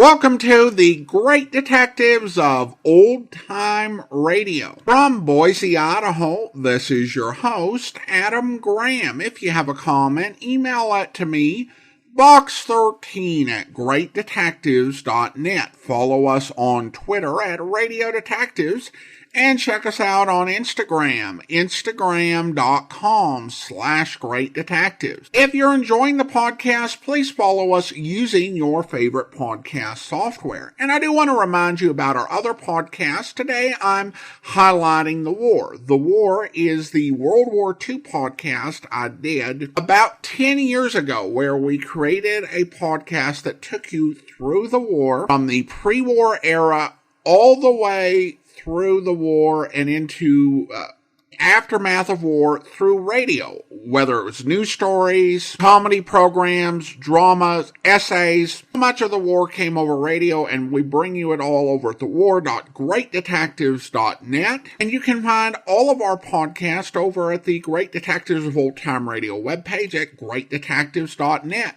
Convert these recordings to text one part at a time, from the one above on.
Welcome to the Great Detectives of Old Time Radio. From Boise, Idaho, this is your host, Adam Graham. If you have a comment, email it to me, box13@greatdetectives.net. Follow us on Twitter at Radio Detectives. And check us out on Instagram, instagram.com/Great Detectives. If you're enjoying the podcast, please follow us using your favorite podcast software. And I do want to remind you about our other podcast. Today, I'm highlighting The War. The War is the World War II podcast I did about 10 years ago, where we created a podcast that took you through the war from the pre-war era all the way through the war and into aftermath of war through radio, whether it was news stories, comedy programs, dramas, essays. Much of the war came over radio, and we bring you it all over at thewar.greatdetectives.net. And you can find all of our podcasts over at the Great Detectives of Old Time Radio webpage at greatdetectives.net.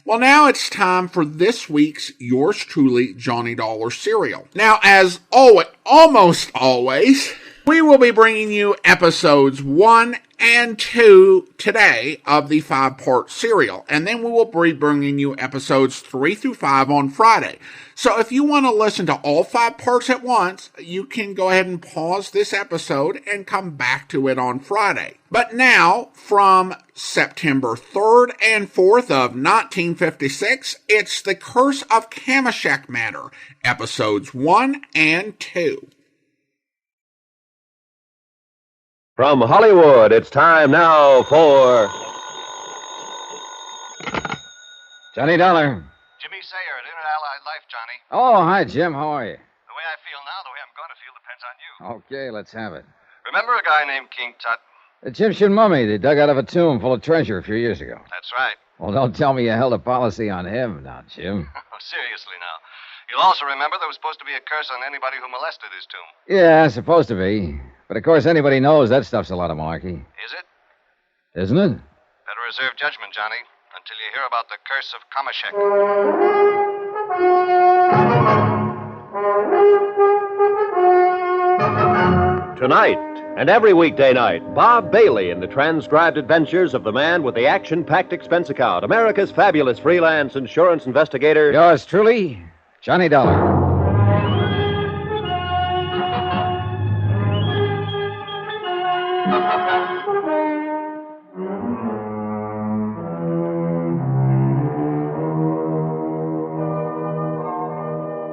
Well, now it's time for this week's Yours Truly Johnny Dollar serial. Now, as almost always, we will be bringing you episodes 1 and 2 today of the 5-part serial. And then we will be bringing you episodes 3 through 5 on Friday. So if you want to listen to all 5 parts at once, you can go ahead and pause this episode and come back to it on Friday. But now, from September 3rd and 4th of 1956, it's The Curse of Kamashek matter, episodes 1 and 2. From Hollywood, it's time now for... Johnny Dollar. Jimmy Sayer at Inter-Allied Life, Johnny. Oh, hi, Jim. How are you? The way I feel now, the way I'm going to feel depends on you. Okay, let's have it. Remember a guy named King Tut? Egyptian mummy they dug out of a tomb full of treasure a few years ago. That's right. Well, don't tell me you held a policy on him now, Jim. Seriously now. You'll also remember there was supposed to be a curse on anybody who molested his tomb. Yeah, supposed to be. But of course, anybody knows that stuff's a lot of malarkey. Is it? Isn't it? Better reserve judgment, Johnny, until you hear about the curse of Kamashek. Tonight, and every weekday night, Bob Bailey in the transcribed adventures of the man with the action-packed expense account, America's fabulous freelance insurance investigator. Yours truly, Johnny Dollar.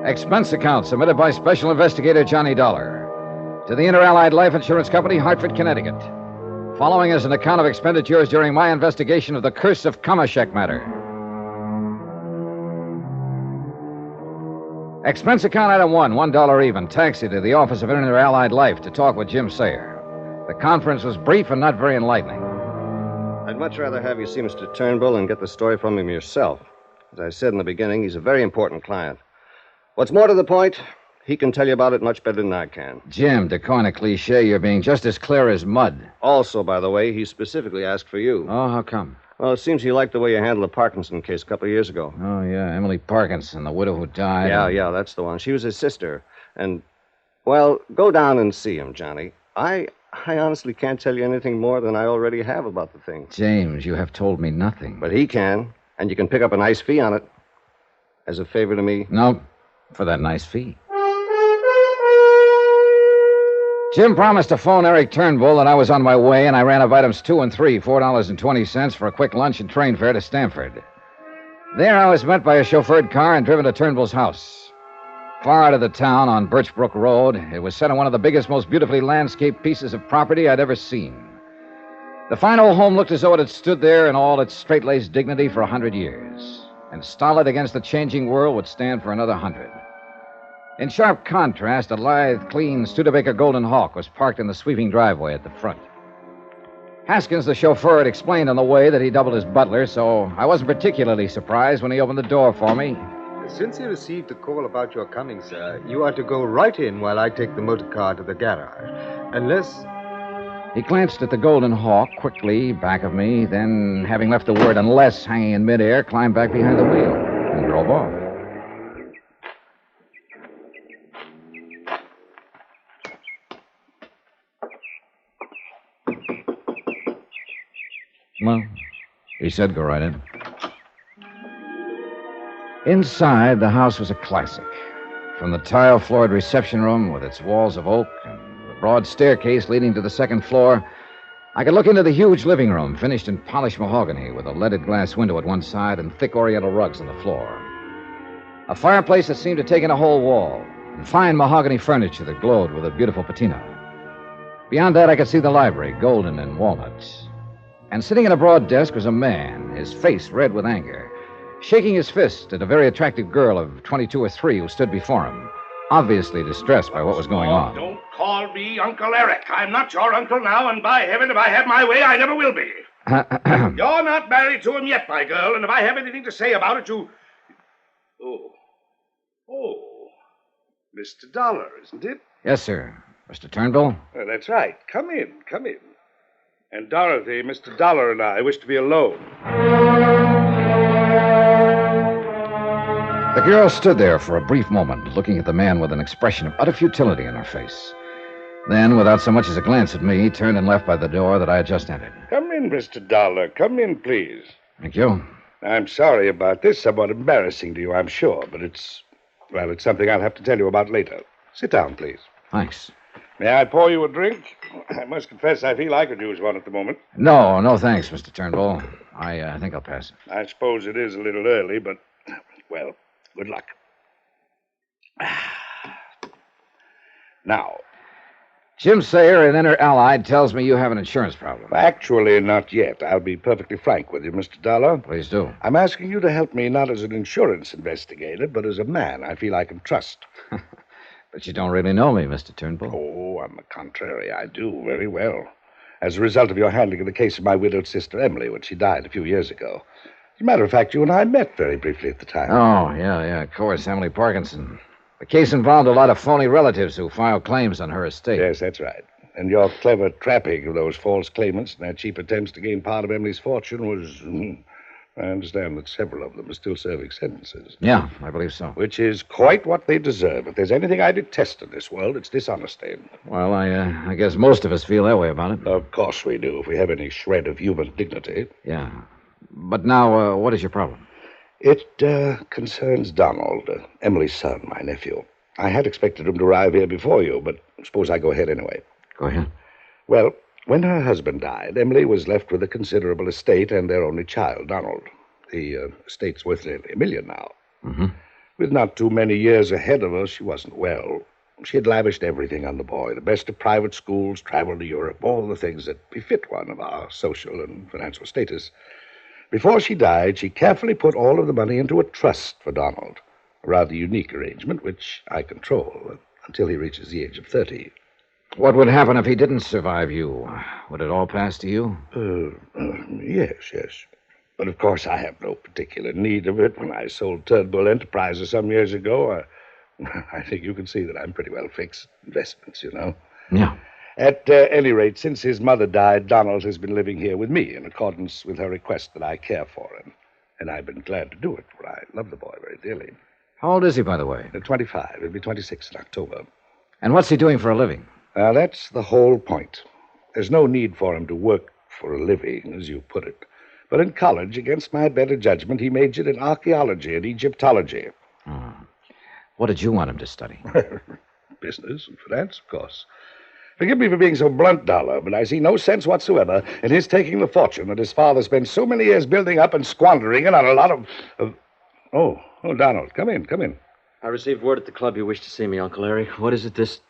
Expense account submitted by Special Investigator Johnny Dollar to the Inter-Allied Life Insurance Company, Hartford, Connecticut. Following is an account of expenditures during my investigation of the Curse of Kamashek matter. Expense account item 1, $1 even. Taxi to the office of Inter-Allied Life to talk with Jim Sayer. The conference was brief and not very enlightening. I'd much rather have you see Mr. Turnbull and get the story from him yourself. As I said in the beginning, he's a very important client. What's more to the point, he can tell you about it much better than I can. Jim, to coin a cliche, you're being just as clear as mud. Also, by the way, he specifically asked for you. Oh, how come? Well, it seems he liked the way you handled the Parkinson case a couple of years ago. Oh, yeah, Emily Parkinson, the widow who died. Yeah, that's the one. She was his sister. And, well, go down and see him, Johnny. I honestly can't tell you anything more than I already have about the thing. James, you have told me nothing. But he can, and you can pick up a nice fee on it. As a favor to me. No, for that nice fee. Jim promised to phone Eric Turnbull, and I was on my way, and I ran of items 2 and 3, $4.20 for a quick lunch and train fare to Stamford. There I was met by a chauffeured car and driven to Turnbull's house. Far out of the town on Birchbrook Road, it was set on one of the biggest, most beautifully landscaped pieces of property I'd ever seen. The fine old home looked as though it had stood there in all its straight-laced dignity for 100 years, and stolid against the changing world would stand for another 100. In sharp contrast, a lithe, clean Studebaker Golden Hawk was parked in the sweeping driveway at the front. Haskins, the chauffeur, had explained on the way that he doubled as butler, so I wasn't particularly surprised when he opened the door for me. Since you received a call about your coming, sir, you are to go right in while I take the motor car to the garage. Unless... He glanced at the Golden Hawk quickly, back of me, then, having left the word unless hanging in midair, climbed back behind the wheel and drove off. Well, he said go right in. Inside, the house was a classic. From the tile-floored reception room with its walls of oak and the broad staircase leading to the second floor, I could look into the huge living room, finished in polished mahogany with a leaded glass window at one side and thick oriental rugs on the floor. A fireplace that seemed to take in a whole wall, and fine mahogany furniture that glowed with a beautiful patina. Beyond that, I could see the library, golden and walnut. And sitting at a broad desk was a man, his face red with anger, shaking his fist at a very attractive girl of 22 or 3 who stood before him, obviously distressed by what was going on. Don't call me Uncle Eric. I'm not your uncle now, and by heaven, if I have my way, I never will be. You're not married to him yet, my girl, and if I have anything to say about it, you... Oh, Mr. Dollar, isn't it? Yes, sir. Mr. Turnbull? That's right. Come in. And Dorothy, Mr. Dollar and I wish to be alone. The girl stood there for a brief moment, looking at the man with an expression of utter futility in her face. Then, without so much as a glance at me, turned and left by the door that I had just entered. Come in, Mr. Dollar. Come in, please. Thank you. I'm sorry about this. Somewhat embarrassing to you, I'm sure, but it's something I'll have to tell you about later. Sit down, please. Thanks. May I pour you a drink? I must confess I feel I could use one at the moment. No, thanks, Mr. Turnbull. I think I'll pass it. I suppose it is a little early, but, well, good luck. Now, Jim Sayer, an inner allied, tells me you have an insurance problem. actually, not yet. I'll be perfectly frank with you, Mr. Dollar. Please do. I'm asking you to help me not as an insurance investigator, but as a man I feel I can trust. But you don't really know me, Mr. Turnbull. Oh, on the contrary, I do very well. As a result of your handling of the case of my widowed sister, Emily, when she died a few years ago. As a matter of fact, you and I met very briefly at the time. Oh, yeah, of course, Emily Parkinson. The case involved a lot of phony relatives who filed claims on her estate. Yes, that's right. And your clever trapping of those false claimants and their cheap attempts to gain part of Emily's fortune was... I understand that several of them are still serving sentences. Yeah, I believe so. Which is quite what they deserve. If there's anything I detest in this world, it's dishonesty. Well, I guess most of us feel that way about it. Of course we do, if we have any shred of human dignity. Yeah. But now, what is your problem? It concerns Donald, Emily's son, my nephew. I had expected him to arrive here before you, but suppose I go ahead anyway. Go ahead. Well, when her husband died, Emily was left with a considerable estate and their only child, Donald. The estate's worth nearly $1 million now. Mm-hmm. With not too many years ahead of her, she wasn't well. She had lavished everything on the boy, the best of private schools, travel to Europe, all the things that befit one of our social and financial status. Before she died, she carefully put all of the money into a trust for Donald, a rather unique arrangement which I control until he reaches the age of 30. What would happen if he didn't survive you? Would it all pass to you? Yes. But of course I have no particular need of it. When I sold Turnbull Enterprises some years ago, I think you can see that I'm pretty well fixed. Investments, you know. Yeah. At any rate, since his mother died, Donald has been living here with me in accordance with her request that I care for him. And I've been glad to do it, for I love the boy very dearly. How old is he, by the way? 25. He'll be 26 in October. And what's he doing for a living? That's the whole point. There's no need for him to work for a living, as you put it. But in college, against my better judgment, he majored in archaeology and Egyptology. Oh. What did you want him to study? Business and finance, of course. Forgive me for being so blunt, Dollar, but I see no sense whatsoever in his taking the fortune that his father spent so many years building up and squandering it on a lot of... Oh, Donald, come in. I received word at the club you wished to see me, Uncle Eric. What is it this...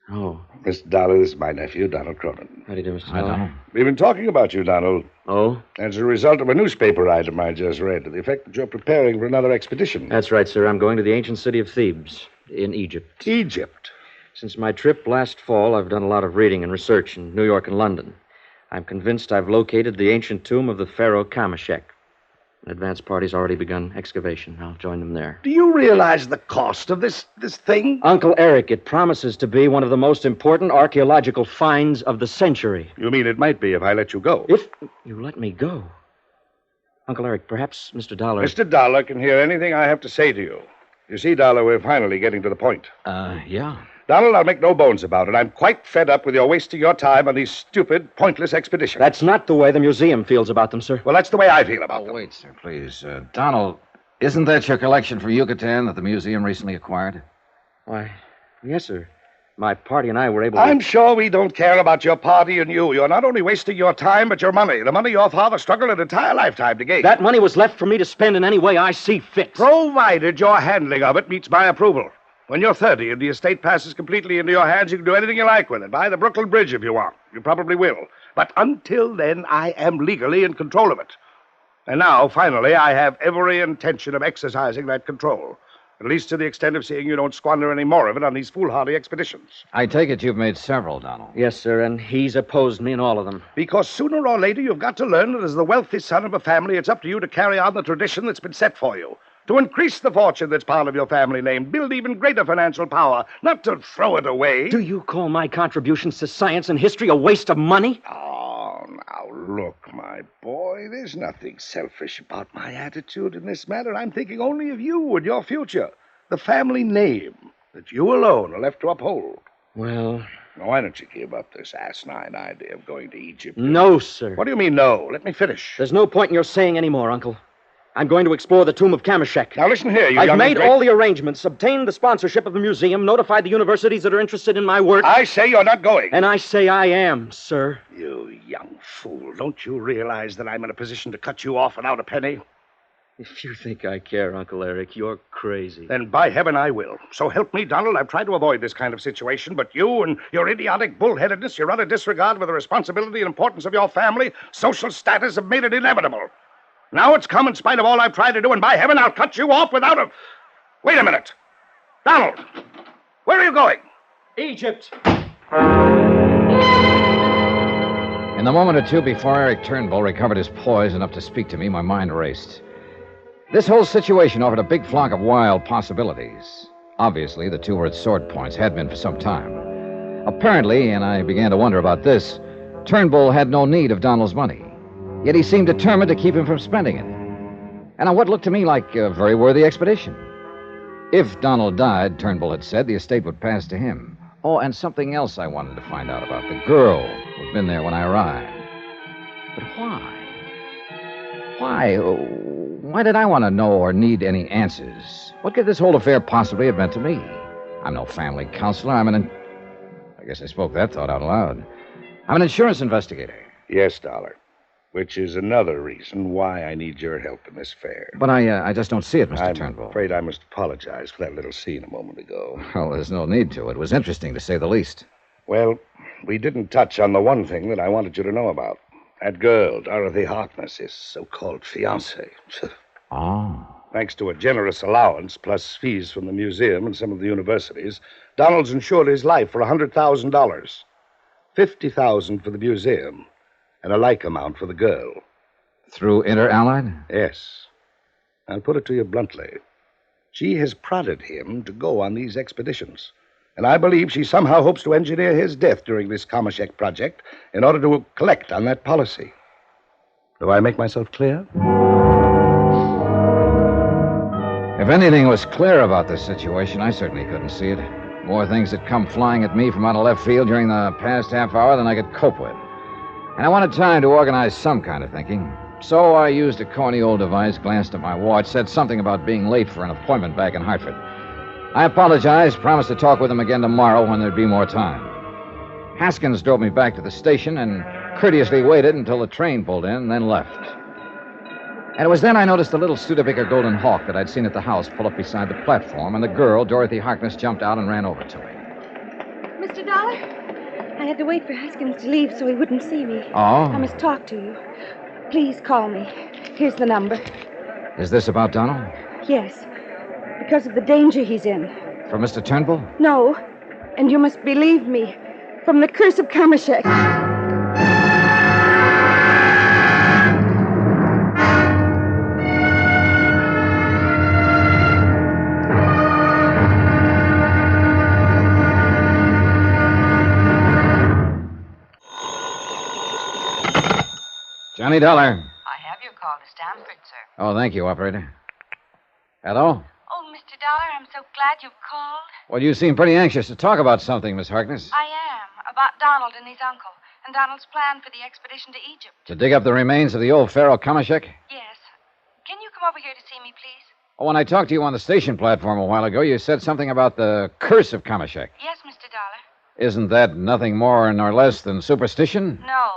Oh. Mr. Dollar, this is my nephew, Donald Cronin. How do you do, Mr. Hi, Dollar? Donald. We've been talking about you, Donald. Oh? As a result of a newspaper item I just read, to the effect that you're preparing for another expedition. That's right, sir. I'm going to the ancient city of Thebes, in Egypt. Egypt? Since my trip last fall, I've done a lot of reading and research in New York and London. I'm convinced I've located the ancient tomb of the Pharaoh Kamashek. An advance party's already begun excavation. I'll join them there. Do you realize the cost of this thing? Uncle Eric, it promises to be one of the most important archaeological finds of the century. You mean it might be if I let you go? If you let me go. Uncle Eric, perhaps Mr. Dollar... Mr. Dollar can hear anything I have to say to you. You see, Dollar, we're finally getting to the point. Yeah. Donald, I'll make no bones about it. I'm quite fed up with your wasting your time on these stupid, pointless expeditions. That's not the way the museum feels about them, sir. Well, that's the way I feel about them. Wait, sir, please. Donald, isn't that your collection from Yucatan that the museum recently acquired? Why, yes, sir. My party and I were able to... I'm sure we don't care about your party and you. You're not only wasting your time, but your money. The money your father struggled an entire lifetime to gain. That money was left for me to spend in any way I see fit. Provided your handling of it meets my approval. When you're 30 and the estate passes completely into your hands, you can do anything you like with it. Buy the Brooklyn Bridge if you want. You probably will. But until then, I am legally in control of it. And now, finally, I have every intention of exercising that control. At least to the extent of seeing you don't squander any more of it on these foolhardy expeditions. I take it you've made several, Donald. Yes, sir, and he's opposed me in all of them. Because sooner or later, you've got to learn that as the wealthy son of a family, it's up to you to carry on the tradition that's been set for you. To increase the fortune that's part of your family name, build even greater financial power, not to throw it away. Do you call my contributions to science and history a waste of money? Oh, now, look, my boy, there's nothing selfish about my attitude in this matter. I'm thinking only of you and your future. The family name that you alone are left to uphold. Well... Now, why don't you give up this asinine idea of going to Egypt? No, sir. What do you mean, no? Let me finish. There's no point in your saying any more, Uncle. I'm going to explore the tomb of Kamashek. Now, listen here, you I've young made great... all the arrangements, obtained the sponsorship of the museum, notified the universities that are interested in my work. I say you're not going. And I say I am, sir. You young fool. Don't you realize that I'm in a position to cut you off without a penny? If you think I care, Uncle Eric, you're crazy. Then by heaven I will. So help me, Donald. I've tried to avoid this kind of situation, but you and your idiotic bullheadedness, your utter disregard for the responsibility and importance of your family, social status have made it inevitable. Now it's come in spite of all I've tried to do, and by heaven, I'll cut you off without a... Wait a minute. Donald, where are you going? Egypt. In the moment or two before Eric Turnbull recovered his poise enough to speak to me, my mind raced. This whole situation offered a big flock of wild possibilities. Obviously, the two were at sword points, had been for some time. Apparently, and I began to wonder about this, Turnbull had no need of Donald's money. Yet he seemed determined to keep him from spending it. And on what looked to me like a very worthy expedition. If Donald died, Turnbull had said, the estate would pass to him. Oh, and something else I wanted to find out about. The girl who'd been there when I arrived. But why? Why did I want to know or need any answers? What could this whole affair possibly have meant to me? I'm no family counselor. I guess I spoke that thought out loud. I'm an insurance investigator. Yes, Dollar. Which is another reason why I need your help in this affair. But I just don't see it, Mr. Turnbull. I'm afraid I must apologize for that little scene a moment ago. Well, there's no need to. It was interesting, to say the least. Well, we didn't touch on the one thing that I wanted you to know about. That girl, Dorothy Harkness, his so-called fiancée. Oh. Thanks to a generous allowance, plus fees from the museum and some of the universities, Donald's insured his life for $100,000. $50,000 for the museum, and a like amount for the girl. Through Inter-Allied? Yes. I'll put it to you bluntly. She has prodded him to go on these expeditions, and I believe she somehow hopes to engineer his death during this Kamashek project in order to collect on that policy. Do I make myself clear? If anything was clear about this situation, I certainly couldn't see it. More things had come flying at me from out of left field during the past half hour than I could cope with. And I wanted time to organize some kind of thinking. So I used a corny old device, glanced at my watch, said something about being late for an appointment back in Hartford. I apologized, promised to talk with him again tomorrow when there'd be more time. Haskins drove me back to the station and courteously waited until the train pulled in, then left. And it was then I noticed the little Studebaker Golden Hawk that I'd seen at the house pull up beside the platform, and the girl, Dorothy Harkness, jumped out and ran over to me. Mr. Dollar, I had to wait for Haskins to leave so he wouldn't see me. Oh? I must talk to you. Please call me. Here's the number. Is this about Donald? Yes, because of the danger he's in. From Mr. Turnbull? No, and you must believe me. From the curse of Kamashek. Johnny Dollar. I have your call to Stamford, sir. Oh, thank you, operator. Hello? Oh, Mr. Dollar, I'm so glad you've called. Well, you seem pretty anxious to talk about something, Miss Harkness. I am. About Donald and his uncle, and Donald's plan for the expedition to Egypt. To dig up the remains of the old Pharaoh Kamashek? Yes. Can you come over here to see me, please? Oh, when I talked to you on the station platform a while ago, you said something about the curse of Kamashek. Yes, Mr. Dollar. Isn't that nothing more nor less than superstition? No.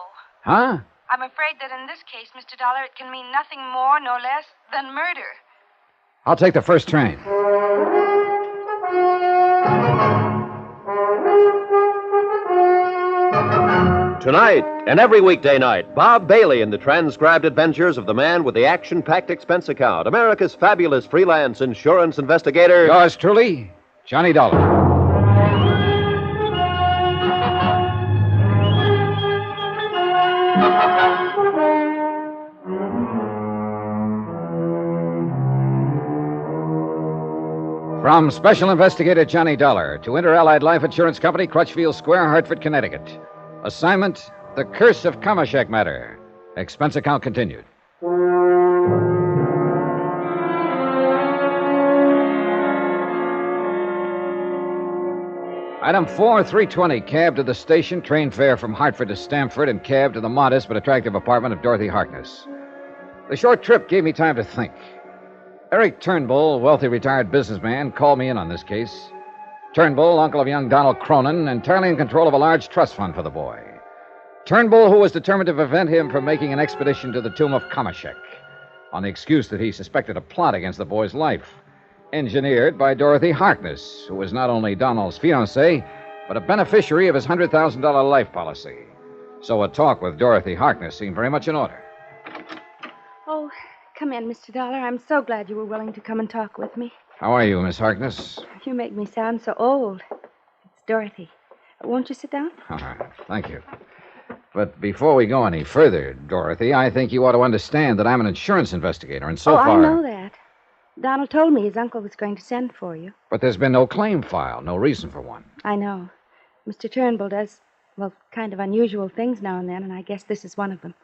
Huh? I'm afraid that in this case, Mr. Dollar, it can mean nothing more nor less than murder. I'll take the first train. Tonight and every weekday night, Bob Bailey in the transcribed adventures of the man with the action-packed expense account, America's fabulous freelance insurance investigator. Yours truly, Johnny Dollar. From Special Investigator Johnny Dollar to Inter-Allied Life Insurance Company, Crutchfield Square, Hartford, Connecticut. Assignment, The Curse of Kamashek Matter. Expense account continued. Item 4, 320, cab to the station, train fare from Hartford to Stamford, and cab to the modest but attractive apartment of Dorothy Harkness. The short trip gave me time to think. Eric Turnbull, wealthy retired businessman, called me in on this case. Turnbull, uncle of young Donald Cronin, entirely in control of a large trust fund for the boy. Turnbull, who was determined to prevent him from making an expedition to the tomb of Kamashek, on the excuse that he suspected a plot against the boy's life, engineered by Dorothy Harkness, who was not only Donald's fiancée, but a beneficiary of his $100,000 life policy. So a talk with Dorothy Harkness seemed very much in order. Oh, come in, Mr. Dollar. I'm so glad you were willing to come and talk with me. How are you, Miss Harkness? You make me sound so old. It's Dorothy. Won't you sit down? Thank you. But before we go any further, Dorothy, I think you ought to understand that I'm an insurance investigator, and so far... I know that. Donald told me his uncle was going to send for you. But there's been no claim filed, no reason for one. I know. Mr. Turnbull does, kind of unusual things now and then, and I guess this is one of them.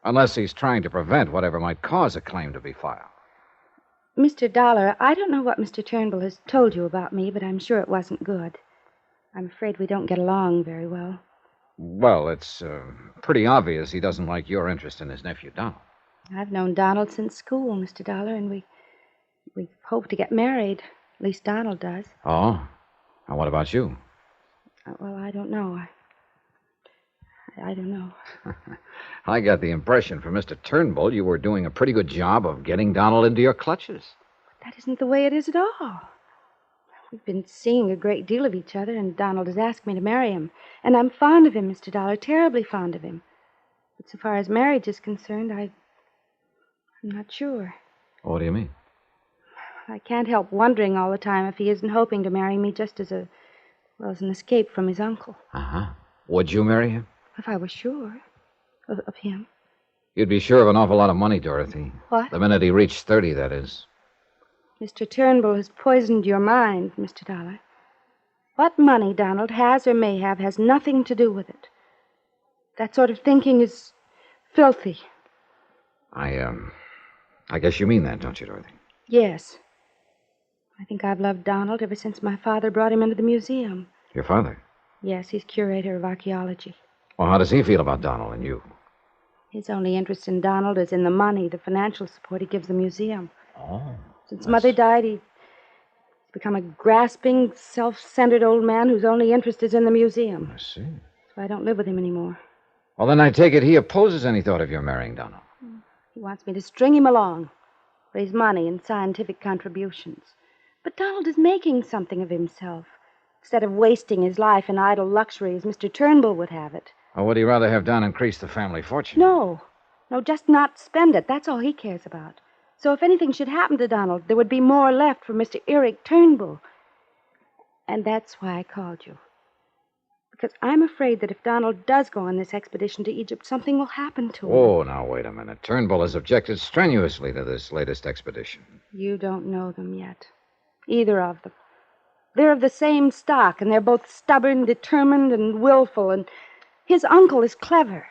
Unless he's trying to prevent whatever might cause a claim to be filed. Mr. Dollar, I don't know what Mr. Turnbull has told you about me, but I'm sure it wasn't good. I'm afraid we don't get along very well. Well, it's pretty obvious he doesn't like your interest in his nephew, Donald. I've known Donald since school, Mr. Dollar, and we hope to get married. At least Donald does. Oh? And what about you? Well, I don't know. I don't know. I got the impression from Mr. Turnbull you were doing a pretty good job of getting Donald into your clutches. But that isn't the way it is at all. We've been seeing a great deal of each other, and Donald has asked me to marry him. And I'm fond of him, Mr. Dollar, terribly fond of him. But so far as marriage is concerned, I'm not sure. What do you mean? I can't help wondering all the time if he isn't hoping to marry me just as an escape from his uncle. Uh-huh. Would you marry him? If I were sure of him. You'd be sure of an awful lot of money, Dorothy. What? The minute he reached 30, that is. Mr. Turnbull has poisoned your mind, Mr. Dollar. What money Donald has or may have has nothing to do with it. That sort of thinking is filthy. I guess you mean that, don't you, Dorothy? Yes. I think I've loved Donald ever since my father brought him into the museum. Your father? Yes, he's curator of archaeology. Well, how does he feel about Donald and you? His only interest in Donald is in the money, the financial support he gives the museum. Oh. Since Mother died, he's become a grasping, self-centered old man whose only interest is in the museum. I see. So I don't live with him anymore. Well, then I take it he opposes any thought of your marrying Donald. He wants me to string him along, raise money and scientific contributions. But Donald is making something of himself, instead of wasting his life in idle luxury as Mr. Turnbull would have it. Or would he rather have Don increase the family fortune? No, just not spend it. That's all he cares about. So if anything should happen to Donald, there would be more left for Mr. Eric Turnbull. And that's why I called you. Because I'm afraid that if Donald does go on this expedition to Egypt, something will happen to him. Oh, now, wait a minute. Turnbull has objected strenuously to this latest expedition. You don't know them yet. Either of them. They're of the same stock, and they're both stubborn, determined, and willful, and his uncle is clever.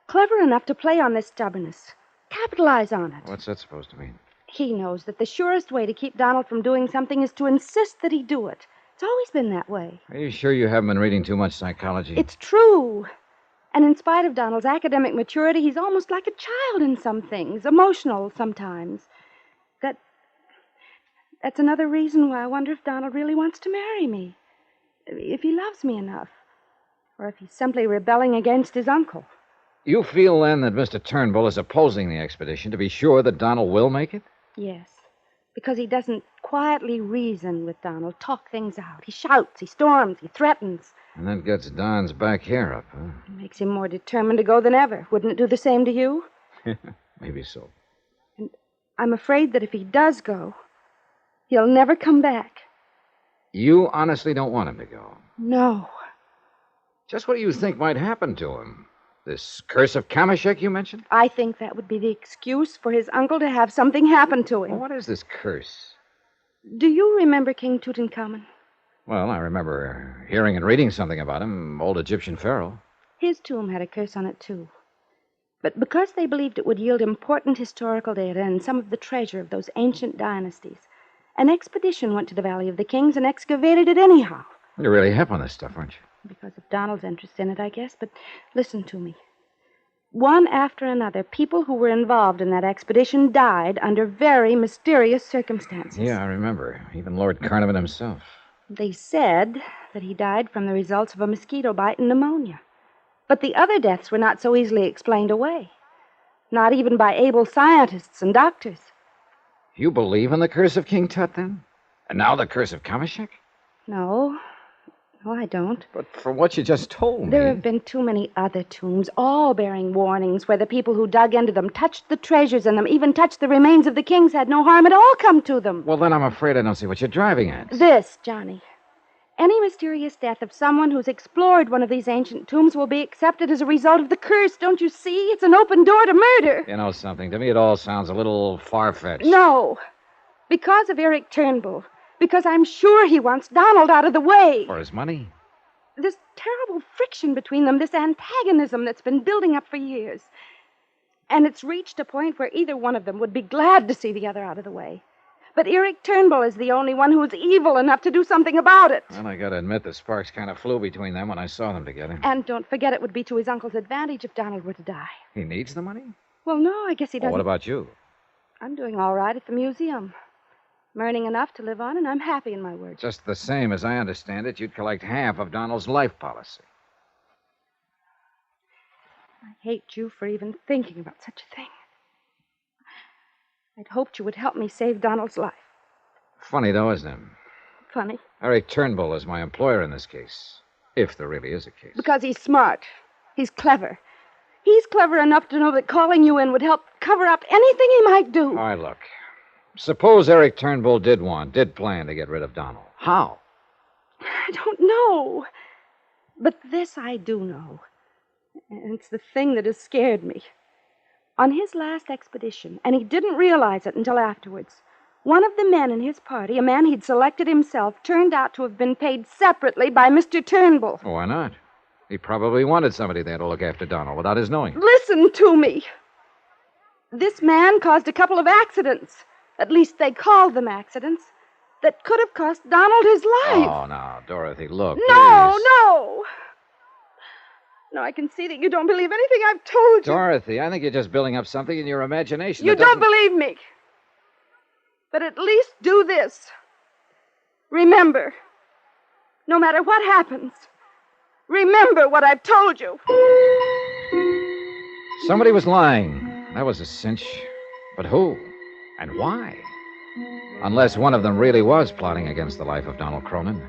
Clever enough to play on this stubbornness. Capitalize on it. What's that supposed to mean? He knows that the surest way to keep Donald from doing something is to insist that he do it. It's always been that way. Are you sure you haven't been reading too much psychology? It's true. And in spite of Donald's academic maturity, he's almost like a child in some things, emotional sometimes. That's another reason why I wonder if Donald really wants to marry me. If he loves me enough. Or if he's simply rebelling against his uncle. You feel, then, that Mr. Turnbull is opposing the expedition to be sure that Donald will make it? Yes. Because he doesn't quietly reason with Donald, talk things out. He shouts, he storms, he threatens. And that gets Don's back hair up, huh? It makes him more determined to go than ever. Wouldn't it do the same to you? Maybe so. And I'm afraid that if he does go, he'll never come back. You honestly don't want him to go? No. Just what do you think might happen to him? This curse of Kamashek you mentioned? I think that would be the excuse for his uncle to have something happen to him. Well, what is this curse? Do you remember King Tutankhamun? Well, I remember hearing and reading something about him, old Egyptian Pharaoh. His tomb had a curse on it, too. But because they believed it would yield important historical data and some of the treasure of those ancient dynasties, an expedition went to the Valley of the Kings and excavated it anyhow. You're really hip on this stuff, aren't you? Because of Donald's interest in it, I guess. But listen to me. One after another, people who were involved in that expedition died under very mysterious circumstances. Yeah, I remember. Even Lord Carnarvon himself. They said that he died from the results of a mosquito bite and pneumonia. But the other deaths were not so easily explained away. Not even by able scientists and doctors. You believe in the curse of King Tut, then? And now the curse of Kamashek? No, I don't. But from what you just told me... There have been too many other tombs, all bearing warnings, where the people who dug into them, touched the treasures in them, even touched the remains of the kings, had no harm at all come to them. Well, then I'm afraid I don't see what you're driving at. This, Johnny. Any mysterious death of someone who's explored one of these ancient tombs will be accepted as a result of the curse. Don't you see? It's an open door to murder. You know something? To me, it all sounds a little far-fetched. No. Because of Eric Turnbull. Because I'm sure he wants Donald out of the way. For his money? This terrible friction between them, this antagonism that's been building up for years. And it's reached a point where either one of them would be glad to see the other out of the way. But Eric Turnbull is the only one who is evil enough to do something about it. Well, I gotta admit, the sparks kind of flew between them when I saw them together. And don't forget it would be to his uncle's advantage if Donald were to die. He needs the money? Well, no, I guess he doesn't. Well, what about you? I'm doing all right at the museum. I'm earning enough to live on, and I'm happy in my work. Just the same, as I understand it, you'd collect half of Donald's life policy. I hate you for even thinking about such a thing. I'd hoped you would help me save Donald's life. Funny, though, isn't it? Funny? Eric Turnbull is my employer in this case. If there really is a case. Because he's smart. He's clever. He's clever enough to know that calling you in would help cover up anything he might do. All right, look. Suppose Eric Turnbull did plan to get rid of Donald. How? I don't know. But this I do know. And it's the thing that has scared me. On his last expedition, and he didn't realize it until afterwards, one of the men in his party, a man he'd selected himself, turned out to have been paid separately by Mr. Turnbull. Why not? He probably wanted somebody there to look after Donald without his knowing. Listen to me. This man caused a couple of accidents. At least they called them accidents. That could have cost Donald his life. Oh, now, Dorothy, look. No, please. no. No, I can see that you don't believe anything I've told you. Dorothy, I think you're just building up something in your imagination. You don't believe me. But at least do this. Remember, no matter what happens, remember what I've told you. Somebody was lying. That was a cinch. But who? And why? Unless one of them really was plotting against the life of Donald Cronin.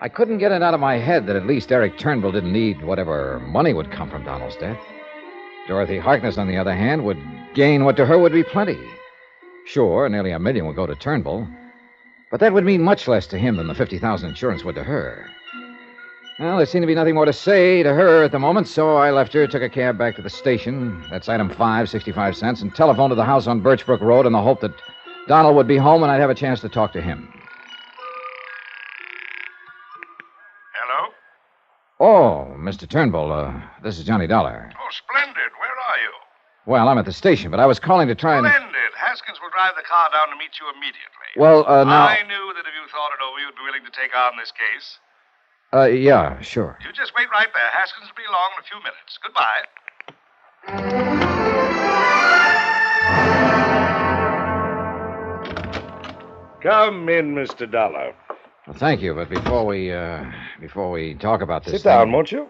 I couldn't get it out of my head that at least Eric Turnbull didn't need whatever money would come from Donald's death. Dorothy Harkness, on the other hand, would gain what to her would be plenty. Sure, nearly $1 million would go to Turnbull, but that would mean much less to him than the $50,000 insurance would to her. Well, there seemed to be nothing more to say to her at the moment, so I left her, took a cab back to the station. That's item 5, 65 cents, and telephoned to the house on Birchbrook Road in the hope that Donald would be home and I'd have a chance to talk to him. Hello? Oh, Mr. Turnbull, this is Johnny Dollar. Oh, splendid. Where are you? Well, I'm at the station, but I was calling to try and... Splendid. Haskins will drive the car down to meet you immediately. Well, now... I knew that if you thought it over, you'd be willing to take on this case. Yeah, sure. You just wait right there. Haskins will be along in a few minutes. Goodbye. Come in, Mr. Dollar. Well, thank you, but before we talk about this Sit down, won't you?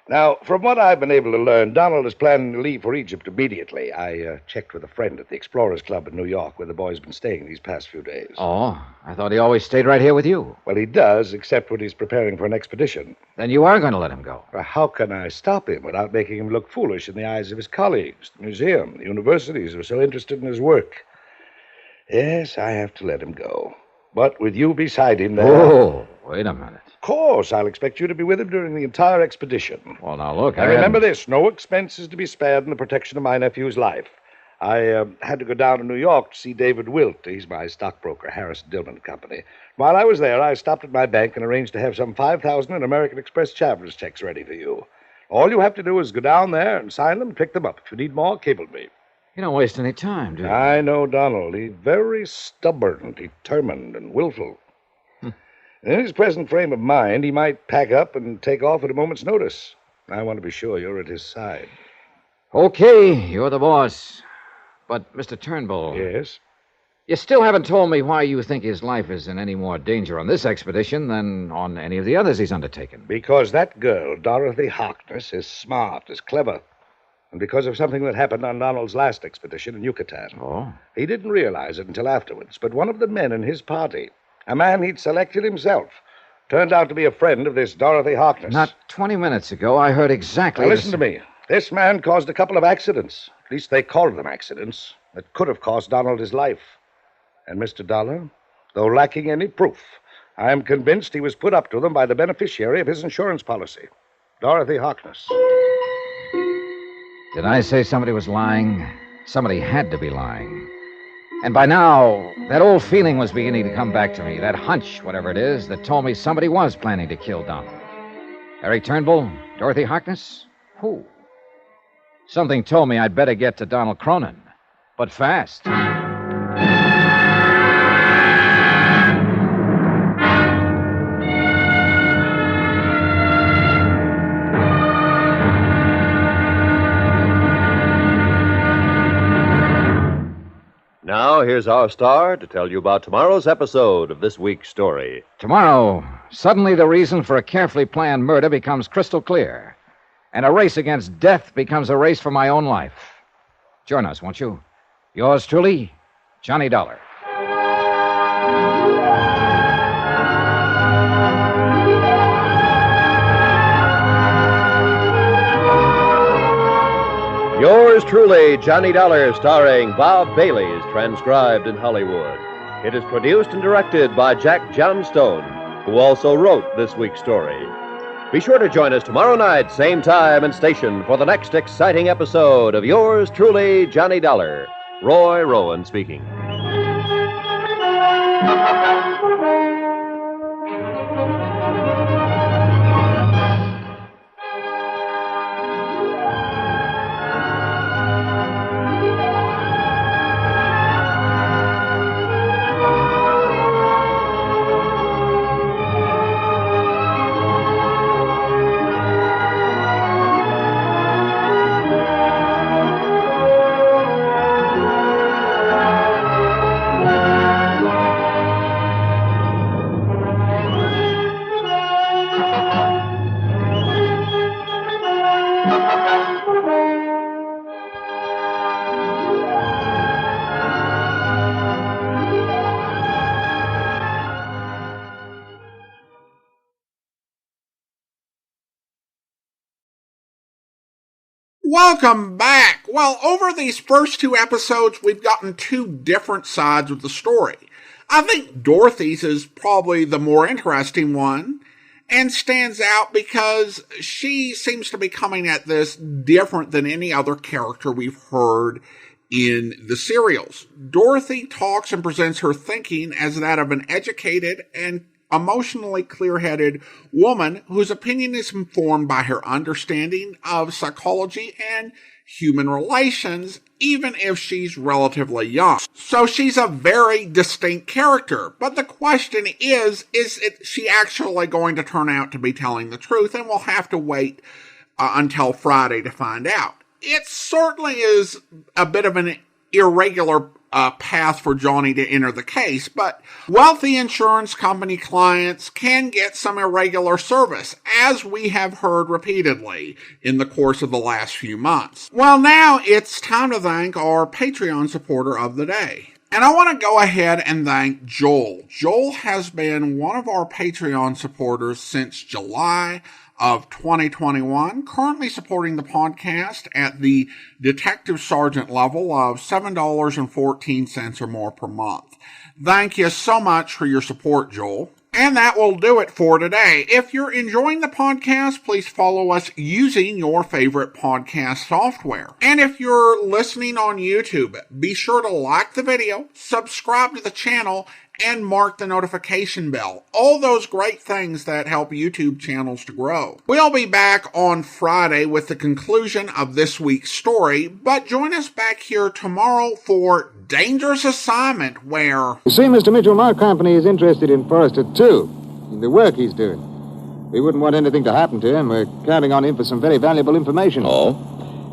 Now, from what I've been able to learn, Donald is planning to leave for Egypt immediately. I checked with a friend at the Explorers Club in New York, where the boy's been staying these past few days. Oh, I thought he always stayed right here with you. Well, he does, except when he's preparing for an expedition. Then you are going to let him go. Well, how can I stop him without making him look foolish in the eyes of his colleagues, the museum, the universities who are so interested in his work? Yes, I have to let him go. But with you beside him there... Oh, wait a minute. Of course, I'll expect you to be with him during the entire expedition. Well, now, look, Now, remember this. No expense is to be spared in the protection of my nephew's life. I had to go down to New York to see David Wilt. He's my stockbroker, Harris Dillman Company. While I was there, I stopped at my bank and arranged to have some 5,000 in American Express traveler's checks ready for you. All you have to do is go down there and sign them, pick them up. If you need more, cable me. You don't waste any time, do you? I know Donald. He's very stubborn, determined, and willful. In his present frame of mind, he might pack up and take off at a moment's notice. I want to be sure you're at his side. Okay, you're the boss. But, Mr. Turnbull... Yes? You still haven't told me why you think his life is in any more danger on this expedition than on any of the others he's undertaken. Because that girl, Dorothy Harkness, is smart, is clever. And because of something that happened on Donald's last expedition in Yucatan. Oh? He didn't realize it until afterwards, but one of the men in his party, a man he'd selected himself, turned out to be a friend of this Dorothy Harkness. Not 20 minutes ago, I heard exactly... Now, listen to me. This man caused a couple of accidents. At least they called them accidents. That could have cost Donald his life. And Mr. Dollar, though lacking any proof, I am convinced he was put up to them by the beneficiary of his insurance policy, Dorothy Harkness. Did I say somebody was lying? Somebody had to be lying. And by now, that old feeling was beginning to come back to me, that hunch, whatever it is, that told me somebody was planning to kill Donald. Eric Turnbull? Dorothy Harkness? Who? Something told me I'd better get to Donald Cronin, but fast. Now, here's our star to tell you about tomorrow's episode of this week's story. Tomorrow, suddenly the reason for a carefully planned murder becomes crystal clear, and a race against death becomes a race for my own life. Join us, won't you? Yours truly, Johnny Dollar. Yours truly, Johnny Dollar, starring Bob Bailey, is transcribed in Hollywood. It is produced and directed by Jack Johnstone, who also wrote this week's story. Be sure to join us tomorrow night, same time and station, for the next exciting episode of Yours truly, Johnny Dollar. Roy Rowan speaking. Welcome back. Well, over these first two episodes, we've gotten two different sides of the story. I think Dorothy's is probably the more interesting one and stands out because she seems to be coming at this different than any other character we've heard in the serials. Dorothy talks and presents her thinking as that of an educated and emotionally clear-headed woman whose opinion is informed by her understanding of psychology and human relations, even if she's relatively young. So she's a very distinct character. But the question is she actually going to turn out to be telling the truth? And we'll have to wait until Friday to find out. It certainly is a bit of an irregular path for Johnny to enter the case, but wealthy insurance company clients can get some irregular service, as we have heard repeatedly in the course of the last few months. Well, now it's time to thank our Patreon supporter of the day. And I want to go ahead and thank Joel. Joel has been one of our Patreon supporters since July of 2021, currently supporting the podcast at the detective sergeant level of $7.14 or more per month. Thank you so much for your support, Joel. And that will do it for today. If you're enjoying the podcast, please follow us using your favorite podcast software. And if you're listening on YouTube, be sure to like the video, subscribe to the channel, and mark the notification bell. All those great things that help YouTube channels to grow. We'll be back on Friday with the conclusion of this week's story, but join us back here tomorrow for Dangerous Assignment, where... You see, Mr. Mitchell, my company is interested in Forrest, too, in the work he's doing. We wouldn't want anything to happen to him. We're counting on him for some very valuable information. Oh?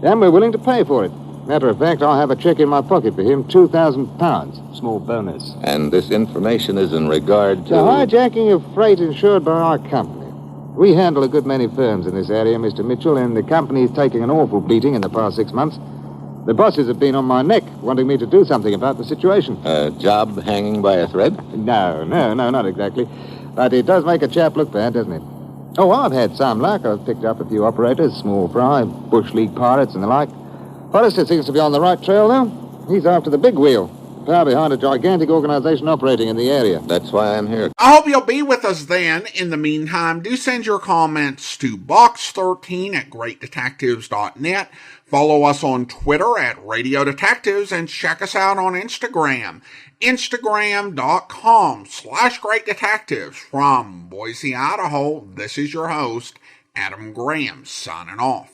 And we're willing to pay for it. Matter of fact, I'll have a check in my pocket for him, £2,000. Small bonus. And this information is in regard to... The hijacking of freight insured by our company. We handle a good many firms in this area, Mr. Mitchell, and the company's taking an awful beating in the past 6 months. The bosses have been on my neck, wanting me to do something about the situation. A job hanging by a thread? No, not exactly. But it does make a chap look bad, doesn't it? Oh, I've had some luck. I've picked up a few operators, small fry, bush league pirates, and the like. Forrester seems to be on the right trail, though. He's after the big wheel. Power behind a gigantic organization operating in the area. That's why I'm here. I hope you'll be with us then. In the meantime, do send your comments to box13 at greatdetectives.net. Follow us on Twitter at Radio Detectives and check us out on Instagram. Instagram.com/greatdetectives. From Boise, Idaho, this is your host, Adam Graham, signing off.